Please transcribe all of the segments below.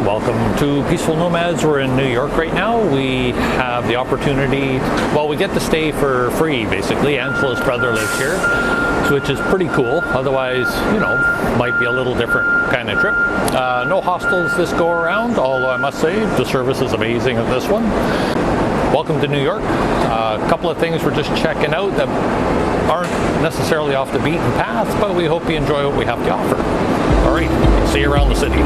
welcome to Peaceful Nomads. We're in New York right now. We have the opportunity, well, we get to stay for free basically. Angela's brother lives here, which is pretty cool. Otherwise, might be a little different kind of trip. No hostels this go around, although I must say the service is amazing at this one. Welcome to New York. A couple of things we're just checking out that aren't necessarily off the beaten path, but we hope you enjoy what we have to offer. All right, see you around the city.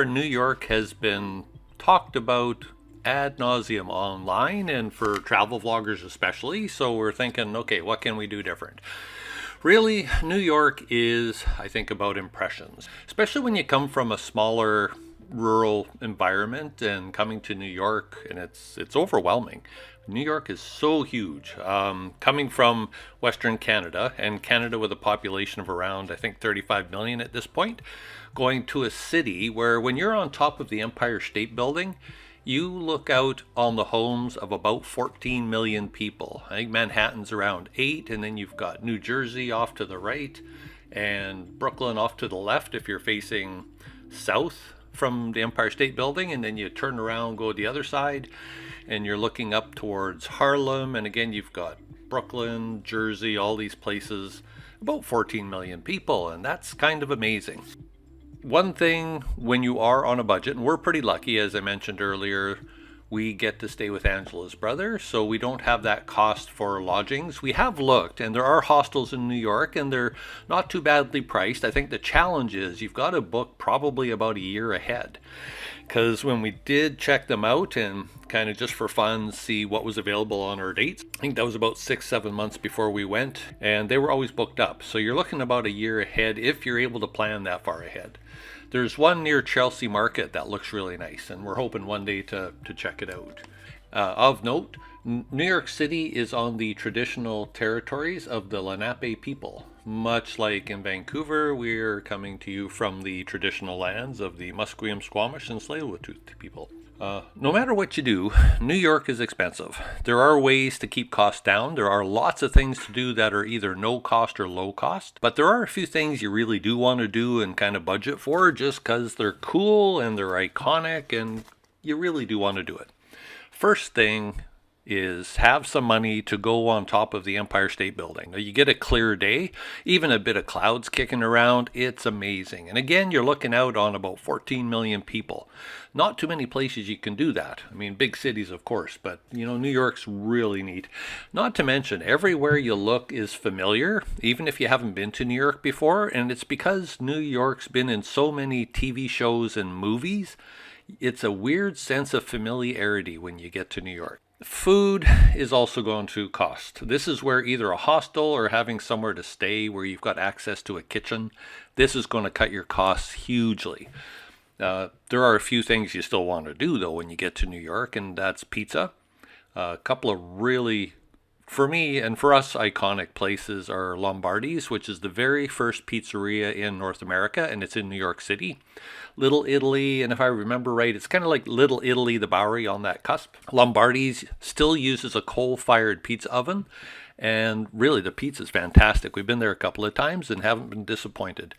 New York has been talked about ad nauseum online and for travel vloggers especially, so we're thinking, okay, what can we do different? Really, New York is, I think, about impressions, especially when you come from a smaller rural environment and coming to New York, and it's overwhelming. New York is so huge. Coming from Western Canada, and Canada with a population of around, I think, 35 million at this point, going to a city where when you're on top of the Empire State Building, you look out on the homes of about 14 million people. I think Manhattan's around 8, and then you've got New Jersey off to the right and Brooklyn off to the left if you're facing south from the Empire State Building, and then you turn around, go the other side, and you're looking up towards Harlem, and again you've got Brooklyn, Jersey, all these places, about 14 million people, and that's kind of amazing. One thing when you are on a budget, and we're pretty lucky, as I mentioned earlier, we get to stay with Angela's brother, so we don't have that cost for lodgings. We have looked, and there are hostels in New York, and they're not too badly priced. I think the challenge is you've got to book probably about a year ahead, because when we did check them out and kind of just for fun see what was available on our dates, I think that was about 6-7 months before we went, and they were always booked up. So you're looking about a year ahead if you're able to plan that far ahead. There's one near Chelsea Market that looks really nice, and we're hoping one day to check it out. Of note, New York City is on the traditional territories of the Lenape people. Much like in Vancouver, we're coming to you from the traditional lands of the Musqueam, Squamish, and Tsleil-Waututh people. No matter what you do, New York is expensive. There are ways to keep costs down. There are lots of things to do that are either no cost or low cost. But there are a few things you really do want to do and kind of budget for just because they're cool and they're iconic and you really do want to do it. First thing is have some money to go on top of the Empire State Building. Now, you get a clear day, even a bit of clouds kicking around, it's amazing. And again, you're looking out on about 14 million people. Not too many places you can do that. I mean, big cities, of course, but New York's really neat. Not to mention, everywhere you look is familiar, even if you haven't been to New York before, and it's because New York's been in so many TV shows and movies. It's a weird sense of familiarity when you get to New York. Food is also going to cost. This is where either a hostel or having somewhere to stay where you've got access to a kitchen, this is going to cut your costs hugely. There are a few things you still want to do though when you get to New York, and that's pizza. A couple of really, for me and for us, iconic places are Lombardi's, which is the very first pizzeria in North America, and it's in New York City. Little Italy, and if I remember right, it's kind of like Little Italy, the Bowery on that cusp. Lombardi's still uses a coal-fired pizza oven, and really the pizza's fantastic. We've been there a couple of times and haven't been disappointed.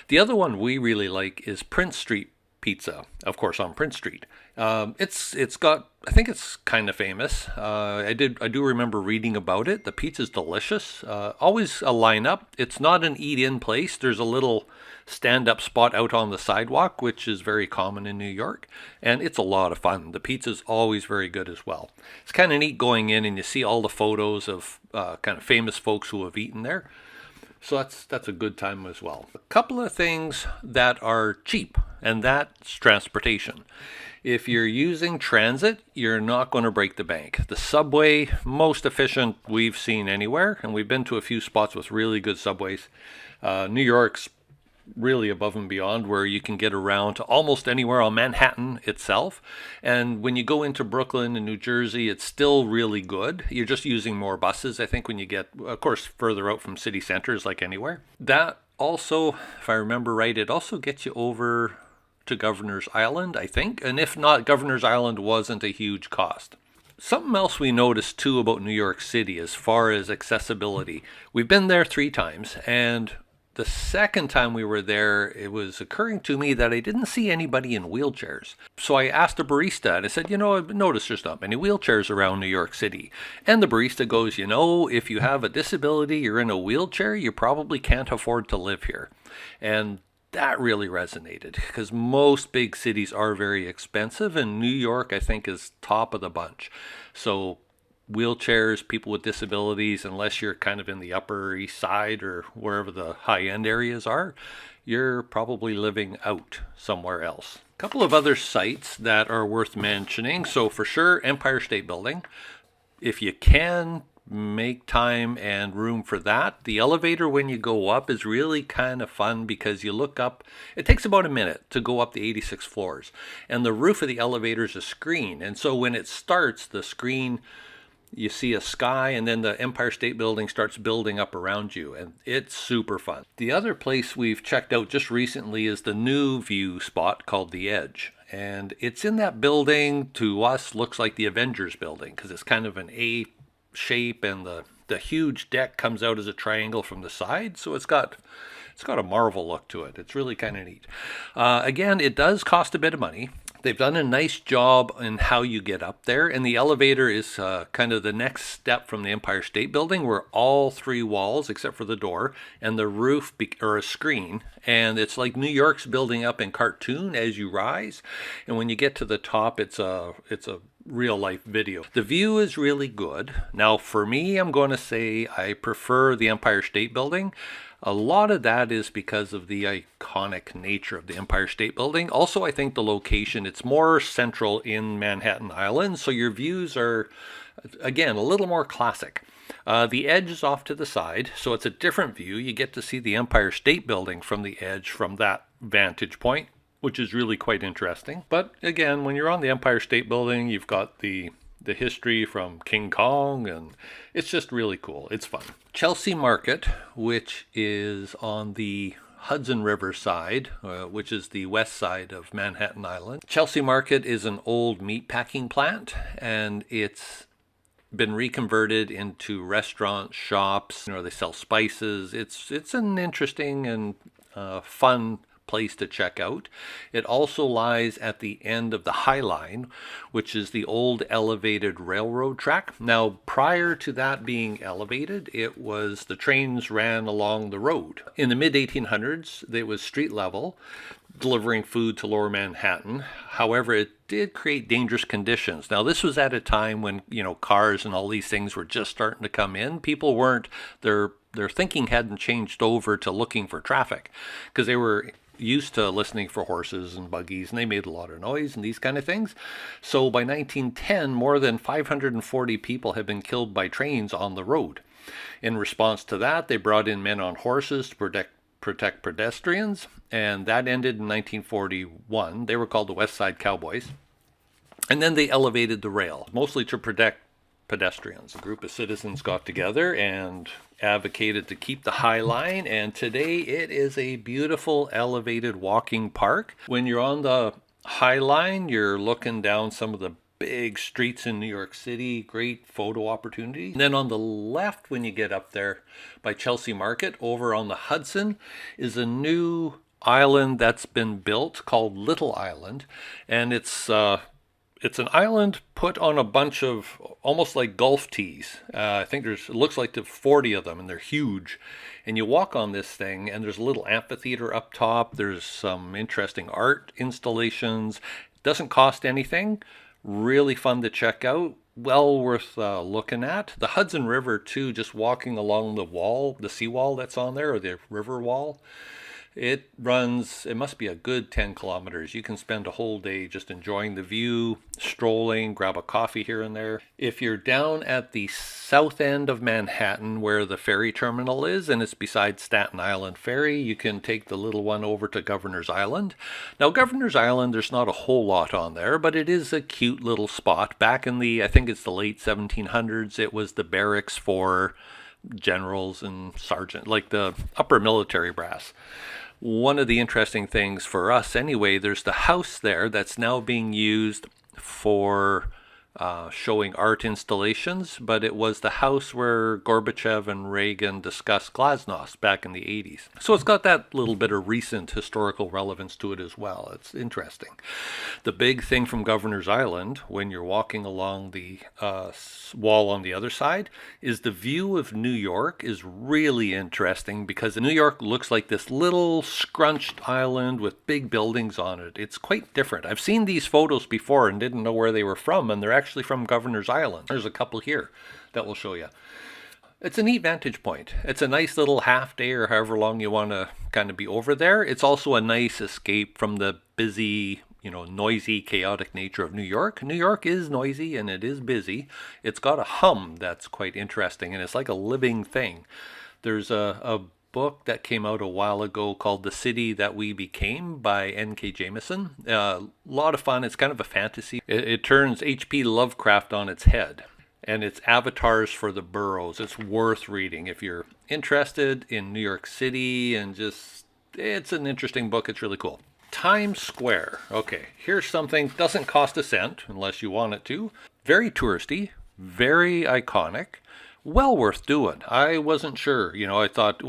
The other one we really like is Prince Street Pizza, of course, on Prince Street. It's got, I think it's kind of famous. I do remember reading about it. The pizza's delicious. Always a lineup. It's not an eat-in place. There's a little stand-up spot out on the sidewalk, which is very common in New York, and it's a lot of fun. The pizza's always very good as well. It's kind of neat going in and you see all the photos of kind of famous folks who have eaten there. So that's a good time as well. A couple of things that are cheap, and that's transportation. If you're using transit, you're not going to break the bank. The subway, most efficient we've seen anywhere, and we've been to a few spots with really good subways. New York's really above and beyond, where you can get around to almost anywhere on Manhattan itself. And when you go into Brooklyn and New Jersey, it's still really good. You're just using more buses, I think, when you get, of course, further out from city centers, like anywhere. That also, if I remember right, it also gets you over to Governor's Island, I think. And if not, Governor's Island wasn't a huge cost. Something else we noticed too about New York City as far as accessibility. We've been there 3 times, and the second time we were there, it was occurring to me that I didn't see anybody in wheelchairs. So I asked a barista, and I said, I've noticed there's not many wheelchairs around New York City. And the barista goes, if you have a disability, you're in a wheelchair, you probably can't afford to live here. And that really resonated, because most big cities are very expensive, and New York, I think, is top of the bunch. So wheelchairs, people with disabilities, unless you're kind of in the Upper East Side or wherever the high-end areas are, you're probably living out somewhere else. A couple of other sites that are worth mentioning. So for sure, Empire State Building. If you can make time and room for that. The elevator when you go up is really kind of fun, because you look up, it takes about a minute to go up the 86 floors, and the roof of the elevator is a screen. And so when it starts, the screen, you see a sky, and then the Empire State Building starts building up around you, and it's super fun. The other place we've checked out just recently is the new view spot called The Edge. And it's in that building, to us, looks like the Avengers building, because it's kind of an A shape, and the huge deck comes out as a triangle from the side. So it's got a Marvel look to it. It's really kind of neat. Again, it does cost a bit of money. They've done a nice job in how you get up there, and the elevator is kind of the next step from the Empire State Building, where all 3 walls, except for the door, and the roof are a screen, and it's like New York's building up in cartoon as you rise, and when you get to the top, it's a real life video. The view is really good. Now, for me, I'm going to say I prefer the Empire State Building. A lot of that is because of the iconic nature of the Empire State Building. Also, I think the location, it's more central in Manhattan Island, so your views are, again, a little more classic. The Edge is off to the side, so it's a different view. You get to see the Empire State Building from the Edge from that vantage point, which is really quite interesting. But again, when you're on the Empire State Building, you've got the history from King Kong, and it's just really cool. It's fun. Chelsea Market, which is on the Hudson River side, which is the west side of Manhattan Island. Chelsea Market is an old meatpacking plant, and it's been reconverted into restaurants, shops. They sell spices. It's an interesting and fun place to check out. It also lies at the end of the High Line, which is the old elevated railroad track. Now, prior to that being elevated, the trains ran along the road. In the mid-1800s, it was street level, delivering food to lower Manhattan. However, it did create dangerous conditions. Now, this was at a time when, cars and all these things were just starting to come in. People weren't, their thinking hadn't changed over to looking for traffic, because they were used to listening for horses and buggies, and they made a lot of noise and these kind of things. So by 1910, more than 540 people had been killed by trains on the road. In response to that, they brought in men on horses to protect pedestrians, and that ended in 1941. They were called the West Side Cowboys. And then they elevated the rail, mostly to protect pedestrians. A group of citizens got together and advocated to keep the High Line, and today it is a beautiful elevated walking park. When you're on the High Line, you're looking down some of the big streets in New York City, great photo opportunity. And then on the left, when you get up there by Chelsea Market, over on the Hudson, is a new island that's been built called Little Island, and it's an island put on a bunch of almost like golf tees. I think it looks like there's 40 of them, and they're huge. And you walk on this thing, and there's a little amphitheater up top. There's some interesting art installations. It doesn't cost anything. Really fun to check out. Well worth looking at. The Hudson River, too, just walking along the wall, the seawall that's on there, or the river wall. It runs, it must be a good 10 kilometers. You can spend a whole day just enjoying the view, strolling, grab a coffee here and there. If you're down at the south end of Manhattan where the ferry terminal is, and it's beside Staten Island Ferry, you can take the little one over to Governor's Island. Now, Governor's Island, there's not a whole lot on there, but it is a cute little spot. Back in I think it's the late 1700s, it was the barracks for generals and sergeants, like the upper military brass. One of the interesting things for us anyway, there's the house there that's now being used for showing art installations, but it was the house where Gorbachev and Reagan discussed glasnost back in the 80s. So it's got that little bit of recent historical relevance to it as well. It's interesting. The big thing from Governor's Island, when you're walking along the wall on the other side, is the view of New York is really interesting because New York looks like this little scrunched island with big buildings on it. It's quite different. I've seen these photos before and didn't know where they were from, and they're actually from Governor's Island. There's a couple here that will show you. It's a neat vantage point. It's a nice little half day or however long you want to kind of be over there. It's also a nice escape from the busy, noisy, chaotic nature of New York. New York is noisy and it is busy. It's got a hum that's quite interesting, and it's like a living thing. There's a book that came out a while ago called The City That We Became by N.K. Jemisin. A lot of fun. It's kind of a fantasy. It turns H.P. Lovecraft on its head, and it's avatars for the boroughs. It's worth reading if you're interested in New York City, and it's an interesting book. It's really cool. Times Square. Okay, here's something. Doesn't cost a cent unless you want it to. Very touristy, very iconic. Well worth doing. I wasn't sure. I thought,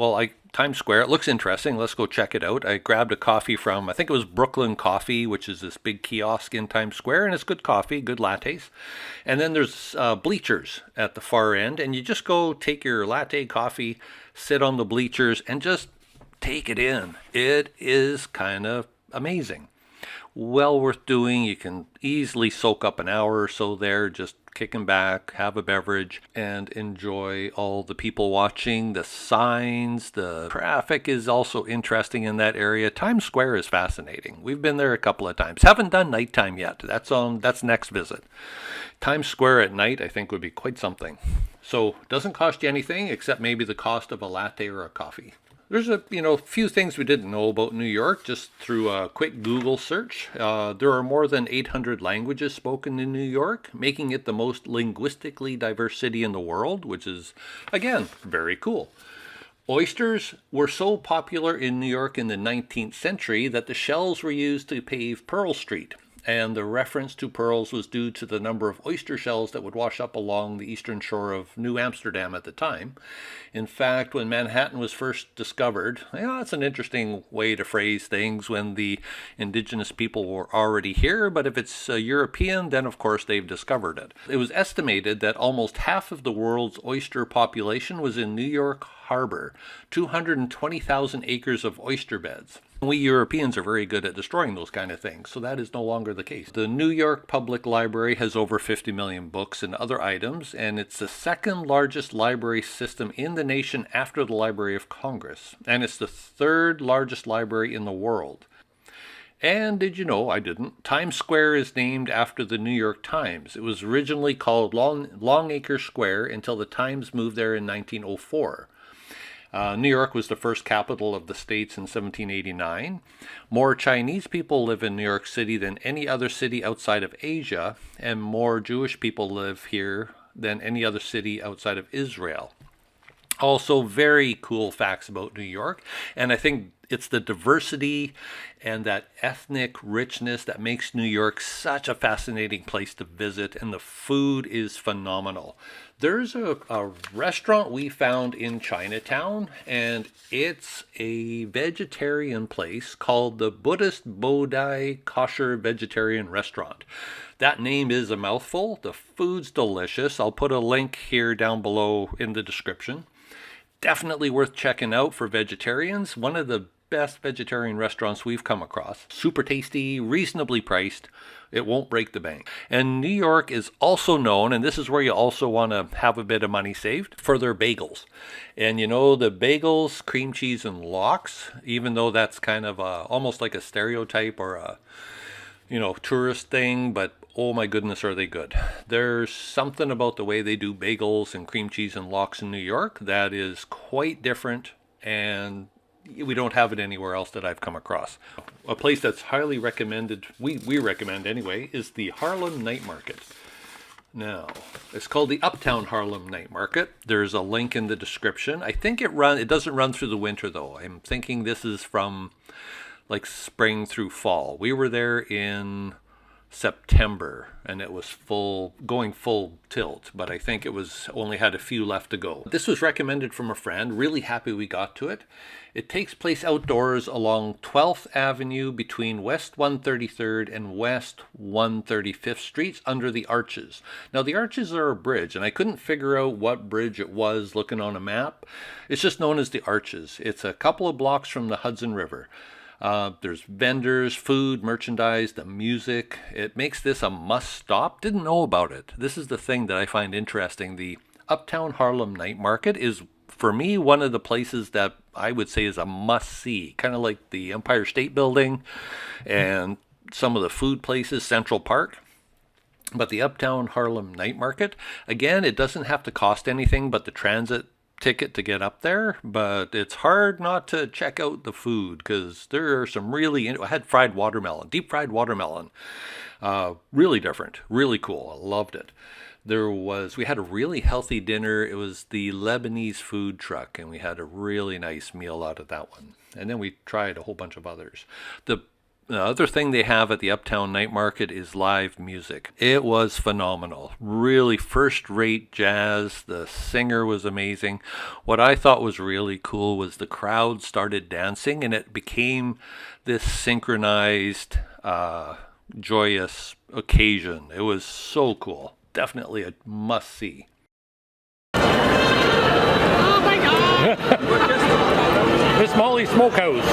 Times Square, it looks interesting. Let's go check it out. I grabbed a coffee from, I think it was Brooklyn Coffee, which is this big kiosk in Times Square, and it's good coffee, good lattes. And then there's bleachers at the far end, and you just go take your latte coffee, sit on the bleachers, and just take it in. It is kind of amazing. Well worth doing. You can easily soak up an hour or so there, just kicking back, have a beverage, and enjoy all the people watching, the signs. The traffic is also interesting in that area. Times Square is fascinating. We've been there a couple of times. Haven't done nighttime yet. That's next visit. Times Square at night, I think, would be quite something. So doesn't cost you anything except maybe the cost of a latte or a coffee. There's a few things we didn't know about New York just through a quick Google search. There are more than 800 languages spoken in New York, making it the most linguistically diverse city in the world, which is, again, very cool. Oysters were so popular in New York in the 19th century that the shells were used to pave Pearl Street. And the reference to pearls was due to the number of oyster shells that would wash up along the eastern shore of New Amsterdam at the time. In fact, when Manhattan was first discovered, that's an interesting way to phrase things when the indigenous people were already here, but if it's European, then of course they've discovered it. It was estimated that almost half of the world's oyster population was in New York Harbor, 220,000 acres of oyster beds. We Europeans are very good at destroying those kind of things, so that is no longer the case. The New York Public Library has over 50 million books and other items, and it's the second largest library system in the nation after the Library of Congress, and it's the third largest library in the world. And did you know, I didn't, Times Square is named after the New York Times. It was originally called Longacre Square until the Times moved there in 1904. New York was the first capital of the states in 1789. More Chinese people live in New York City than any other city outside of Asia, and more Jewish people live here than any other city outside of Israel. Also, very cool facts about New York, and I think It's the diversity and that ethnic richness that makes New York such a fascinating place to visit, and the food is phenomenal. There's a restaurant we found in Chinatown, and it's a vegetarian place called the Buddhist Bodhi Kosher Vegetarian Restaurant. That name is a mouthful. The food's delicious. I'll put a link here down below in the description. Definitely worth checking out for vegetarians. One of the best vegetarian restaurants we've come across. Super tasty, reasonably priced. It won't break the bank. And New York is also known, and this is where you also want to have a bit of money saved, for their bagels. And you know, the bagels, cream cheese, and lox, even though that's kind of almost like a stereotype or a tourist thing, but oh my goodness, are they good. There's something about the way they do bagels and cream cheese and lox in New York that is quite different, and we don't have it anywhere else that I've come across. A place that's highly recommended, we recommend anyway, is the Harlem Night Market. Now, it's called the Uptown Harlem Night Market. There's a link in the description. I think it doesn't run through the winter though. I'm thinking this is from like spring through fall. We were there in September and it was going full tilt, but I think it was only had a few left to go. This was recommended from a friend. Really happy we got to it. It takes place outdoors along 12th Avenue between West 133rd and West 135th Streets under the Arches. Now the Arches are a bridge, and I couldn't figure out what bridge it was looking on a map. It's just known as the Arches. It's a couple of blocks from the Hudson River. There's vendors, food, merchandise, the music. It makes this a must stop. Didn't know about it. This is the thing that I find interesting. The Uptown Harlem Night Market is, for me, one of the places that I would say is a must see. Kind of like the Empire State Building and some of the food places, Central Park. But the Uptown Harlem Night Market, again, it doesn't have to cost anything but the transit ticket to get up there, but it's hard not to check out the food because there are some I had fried watermelon, deep fried watermelon, really different, really cool. I loved it. We had a really healthy dinner. It was the Lebanese food truck, and we had a really nice meal out of that one. And then we tried a whole bunch of others. The other thing they have at the Uptown Night Market is live music. It was phenomenal. Really first-rate jazz. The singer was amazing. What I thought was really cool was the crowd started dancing, and it became this synchronized, joyous occasion. It was so cool. Definitely a must-see. Oh my God! Miss Molly Smokehouse.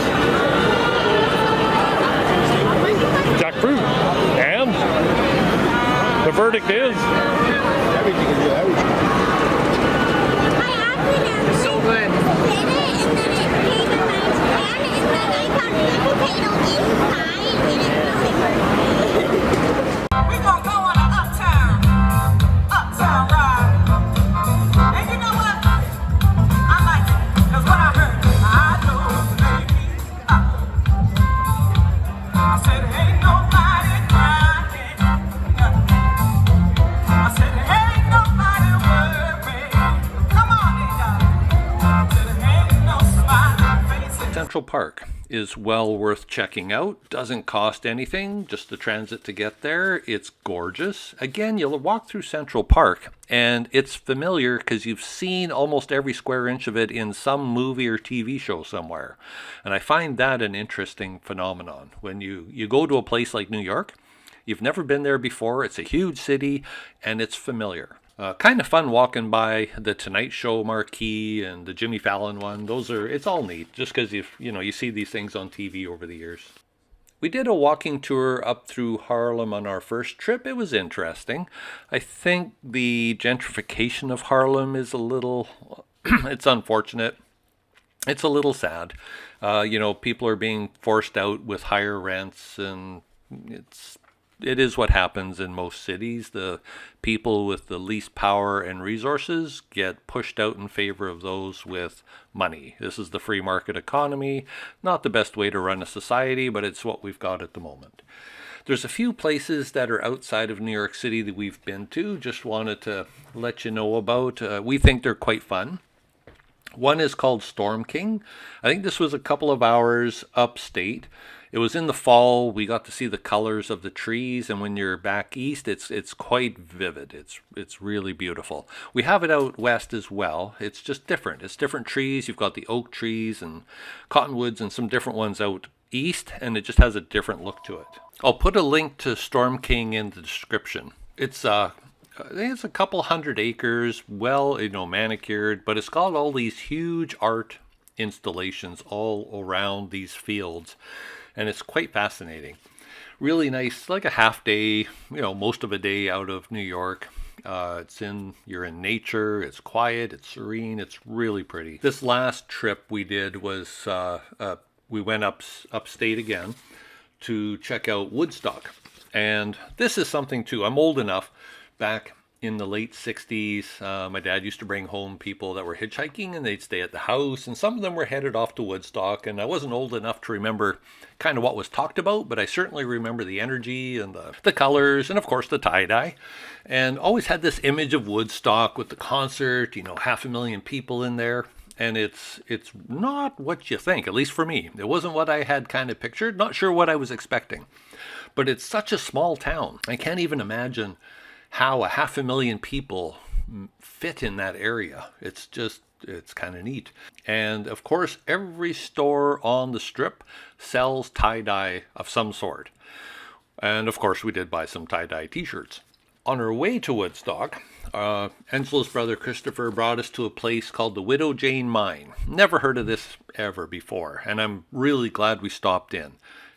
Jackfruit. And the verdict is It's so good. We're gonna go on an uptown ride. And you know what? I like it. 'Cause what I heard, I know, baby. I said, ain't nobody crying. I said, ain't nobody worried. Come on, I said, ain't no smiling faces. Central Park is well worth checking out. Doesn't cost anything, just the transit to get there. It's gorgeous. Again, you'll walk through Central Park and it's familiar because you've seen almost every square inch of it in some movie or TV show somewhere. And I find that an interesting phenomenon. When you go to a place like New York, you've never been there before, it's a huge city, and it's familiar. Kind of fun walking by the Tonight Show marquee and the Jimmy Fallon one. It's all neat, just because you see these things on TV over the years. We did a walking tour up through Harlem on our first trip. It was interesting. I think the gentrification of Harlem is a little, it's unfortunate. It's a little sad. People are being forced out with higher rents, and it is what happens in most cities. The people with the least power and resources get pushed out in favor of those with money. This is the free market economy. Not the best way to run a society, but it's what we've got at the moment. There's a few places that are outside of New York City that we've been to. Just wanted to let you know about. We think they're quite fun. One is called Storm King. I think this was a couple of hours upstate. It was in the fall. We got to see the colors of the trees, and when you're back east, it's quite vivid. It's really beautiful. We have it out west as well. It's just different. It's different trees. You've got the oak trees and cottonwoods and some different ones out east, and it just has a different look to it. I'll put a link to Storm King in the description. It's I think it's a couple hundred acres, well, manicured, but it's got all these huge art installations all around these fields, and it's quite fascinating. Really nice, like a half day, most of a day out of New York. You're in nature, it's quiet, it's serene, it's really pretty. This last trip we did was, we went upstate again to check out Woodstock. And this is something too, I'm old enough. Back in the late 60s, my dad used to bring home people that were hitchhiking, and they'd stay at the house, and some of them were headed off to Woodstock, and I wasn't old enough to remember kind of what was talked about, but I certainly remember the energy and the colors, and of course the tie-dye, and always had this image of Woodstock with the concert, 500,000 people in there. And it's not what you think, at least for me. It wasn't what I had kind of pictured, not sure what I was expecting. But it's such a small town. I can't even imagine how 500,000 people fit in that area. It's kind of neat. And of course, every store on the strip sells tie-dye of some sort. And of course, we did buy some tie-dye t-shirts. On our way to Woodstock, Angelo's brother Christopher brought us to a place called the Widow Jane Mine. Never heard of this ever before, and I'm really glad we stopped in.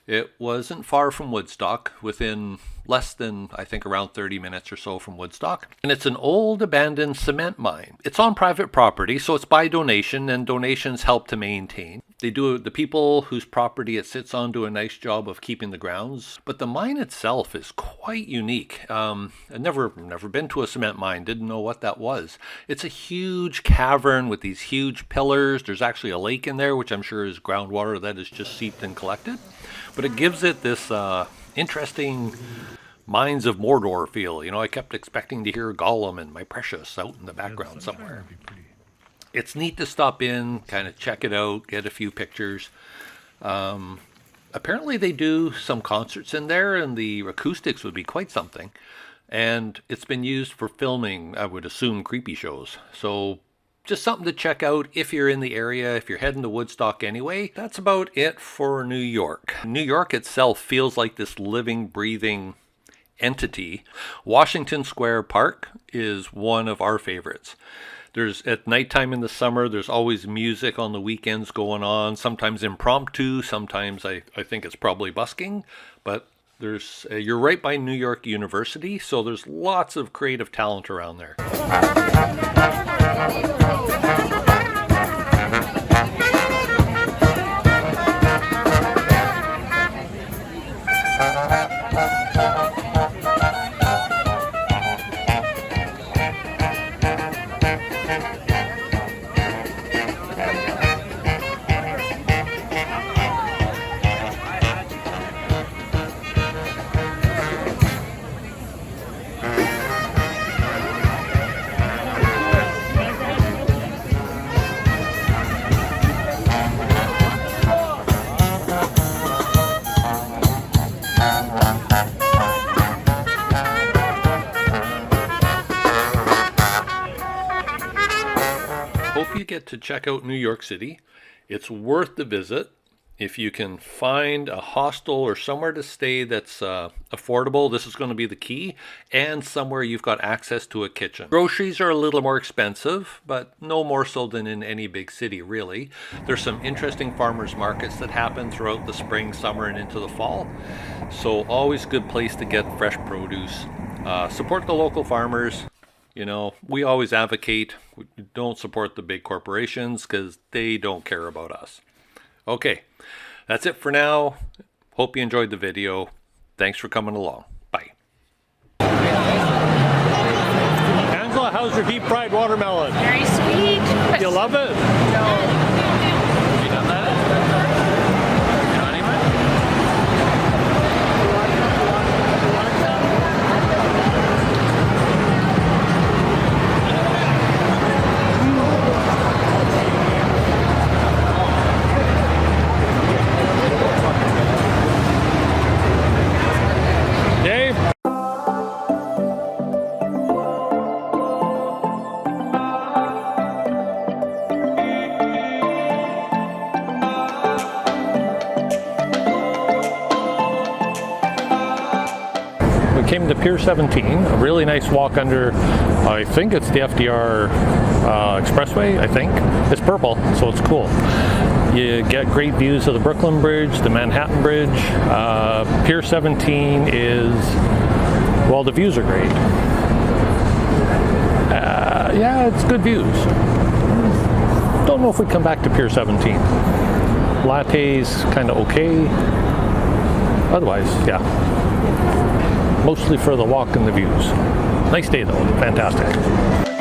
It wasn't far from Woodstock, within less than, I think, around 30 minutes or so from Woodstock. And it's an old abandoned cement mine. It's on private property, so it's by donation, and donations help to maintain. The people whose property it sits on do a nice job of keeping the grounds, but the mine itself is quite unique. I've never been to a cement mine, didn't know what that was. It's a huge cavern with these huge pillars. There's actually a lake in there, which I'm sure is groundwater that is just seeped and collected. But it gives it this interesting Mines of Mordor feel. I kept expecting to hear Gollum and My Precious out in the background somewhere. It's neat to stop in, kind of check it out, get a few pictures. Apparently they do some concerts in there, and the acoustics would be quite something. And it's been used for filming, I would assume, creepy shows. So just something to check out if you're in the area, if you're heading to Woodstock anyway. That's about it for New York. New York itself feels like this living, breathing entity. Washington Square Park is one of our favorites. At nighttime in the summer, there's always music on the weekends going on, sometimes impromptu, sometimes I think it's probably busking, but you're right by New York University, so there's lots of creative talent around there. Hope you get to check out New York City. It's worth the visit. If you can find a hostel or somewhere to stay that's affordable, this is going to be the key, and somewhere you've got access to a kitchen. Groceries are a little more expensive, but no more so than in any big city, really. There's some interesting farmers markets that happen throughout the spring, summer, and into the fall. So always a good place to get fresh produce. Support the local farmers. We always advocate, we don't support the big corporations because they don't care about us. Okay, that's it for now. Hope you enjoyed the video. Thanks for coming along. Bye. Angela, how's your deep fried watermelon? Very sweet. You love it? No. You done that? You know anyone? we came to Pier 17, a really nice walk under, I think it's the FDR Expressway, I think. It's purple, so it's cool. You get great views of the Brooklyn Bridge, the Manhattan Bridge. Pier 17 is, well, the views are great. Yeah, it's good views. Don't know if we come back to Pier 17. Lattes, kind of okay. Otherwise, yeah. Mostly for the walk and the views. Nice day though, fantastic.